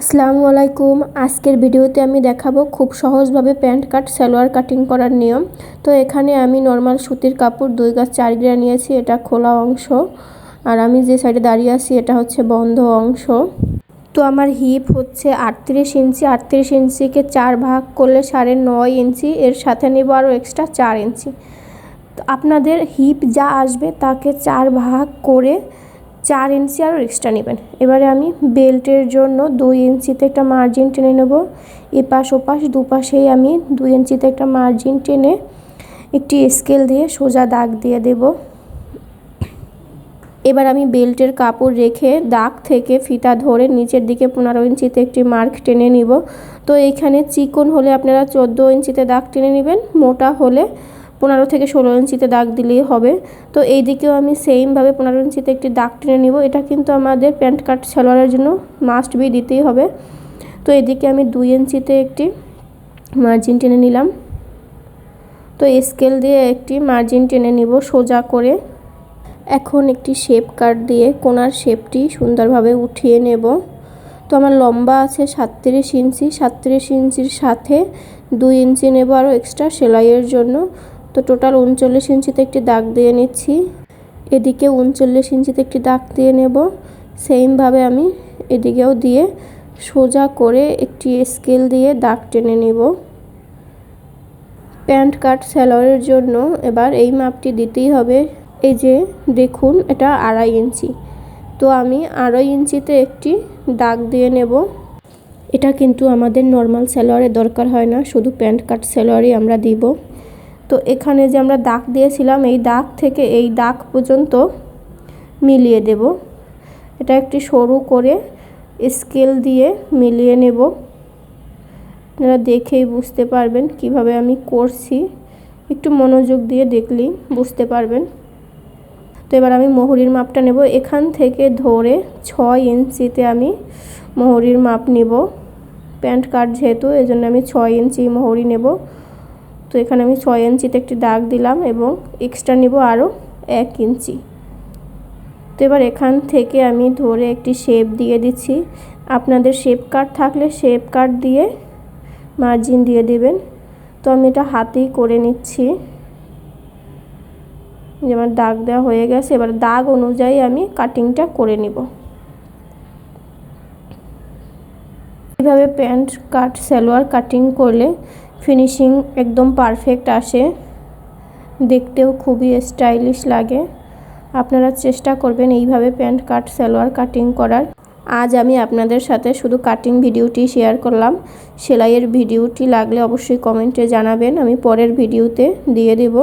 আসসালামু আলাইকুম। আজকের ভিডিওতে আমি দেখাবো খুব সহজভাবে প্যান্ট কাট সালোয়ার কাটিং করার নিয়ম। তো এখানে আমি নরমাল সুতির কাপড় 2 গজ 4 গিরা নিয়েছি, এটা খোলা অংশ, আর আমি যে সাইডে দাঁড়িয়ে আছি এটা হচ্ছে বন্ধ অংশ। তো আমার হিপ হচ্ছে 38 ইঞ্চি, 38 ইঞ্চিকে 4 ভাগ করলে 9.5 ইঞ্চি, এর সাথে নেব আরও এক্সট্রা 4 ইঞ্চি। তো আপনাদের হিপ যা আসবে তাকে 4 ভাগ করে 4 ইঞ্চি আরও এক্সট্রা নেবেন। এবারে আমি বেল্টের জন্য 2 ইঞ্চিতে একটা মার্জিন টেনে নেব। এপাশ ওপাশ দুপাশেই আমি 2 ইঞ্চিতে একটা মার্জিন টেনে একটি স্কেল দিয়ে সোজা দাগ দিয়ে দেব। এবার আমি বেল্টের কাপড় রেখে দাগ থেকে ফিতা ধরে নিচের দিকে 15 ইঞ্চিতে একটি মার্ক টেনে নিব। তো এইখানে চিকন হলে আপনারা 14 ইঞ্চিতে দাগ টেনে নেবেন, মোটা হলে 15 থেকে 16 ইঞ্চিতে দাগ দিলেই হবে। তো এই দিকেও আমি সেমভাবে 15 ইঞ্চিতে একটি দাগ টেনে নিব। এটা কিন্তু আমাদের প্যান্ট কাট সালোয়ারের জন্য মাস্ট বি দিতেই হবে। তো এদিকে আমি 2 ইঞ্চিতে একটি মার্জিন টেনে নিলাম। তো স্কেল দিয়ে একটি মার্জিন টেনে নিব সোজা করে। এখন একটি শেপ কাট দিয়ে কোণার শেপটি সুন্দরভাবে উঠিয়ে নেব। তো আমার লম্বা আছে 37 ইঞ্চি, 37 ইঞ্চির সাথে 2 ইঞ্চি নেব আরও এক্সট্রা সেলাইয়ের জন্য। তো টোটাল 39 ইঞ্চিতে একটি দাগ দিয়ে নিচ্ছি। এদিকে 39 ইঞ্চিতে একটি দাগ দিয়ে নেব। সেমভাবে আমি এদিকেও দিয়ে সোজা করে একটি স্কেল দিয়ে দাগ টেনে নেব। প্যান্ট কাট সালোয়ারের জন্য এবার এই মাপটি দিতেই হবে। এই যে দেখুন, এটা 2.5 ইঞ্চি। তো আমি 2.5 ইঞ্চিতে একটি দাগ দিয়ে নেব। এটা কিন্তু আমাদের নর্মাল সালোয়ারে দরকার হয় না, শুধু প্যান্ট কাট সালোয়ারই আমরা দিব। তো এখানে যে আমরা দাগ দিয়েছিলাম এই দাগ থেকে এই দাগ পর্যন্ত মিলিয়ে দেব। এটা একটি সরু করে স্কেল দিয়ে মিলিয়ে নেব। আপনারা দেখেই বুঝতে পারবেন কিভাবে আমি করছি, একটু মনোযোগ দিয়ে দেখলেই বুঝতে পারবেন। তো এবার আমি মোহরির মাপটা নেব। এখান থেকে ধরে 6 ইঞ্চিতে আমি মোহরির মাপ নেব। প্যান্ট কাট যেহেতু এজন্য আমি 6 ইঞ্চি মোহরি নেব। তো এখানে আমি 6 ইঞ্চিতে একটি দাগ দিলাম এবং এক্সট্রা নেব আরও 1 ইঞ্চি। তো এবার এখান থেকে আমি ধরে একটি শেপ দিয়ে দিচ্ছি। আপনাদের শেপ কাট থাকলে শেপ কাট দিয়ে মার্জিন দিয়ে দেবেন। তো আমি এটা হাতেই করে নিচ্ছি। যেমন দাগ দেওয়া হয়ে গেছে, এবার দাগ অনুযায়ী আমি কাটিংটা করে নিব। এইভাবে প্যান্ট কাট সালোয়ার কাটিং করলে ফিনিশিং একদম পারফেক্ট আসে, দেখতেও খুবই স্টাইলিশ লাগে। আপনারা চেষ্টা করবেন এইভাবে প্যান্ট কাট সালোয়ার কাটিং করার। আজ আমি আপনাদের সাথে শুধু কাটিং ভিডিওটি শেয়ার করলাম। সেলাইয়ের ভিডিওটি লাগলে অবশ্যই কমেন্টে জানাবেন, আমি পরের ভিডিওতে দিয়ে দেব।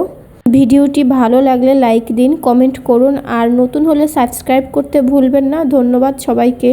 ভিডিওটি ভালো লাগলে লাইক দিন, কমেন্ট করুন, আর নতুন হলে সাবস্ক্রাইব করতে ভুলবেন না। ধন্যবাদ সবাইকে।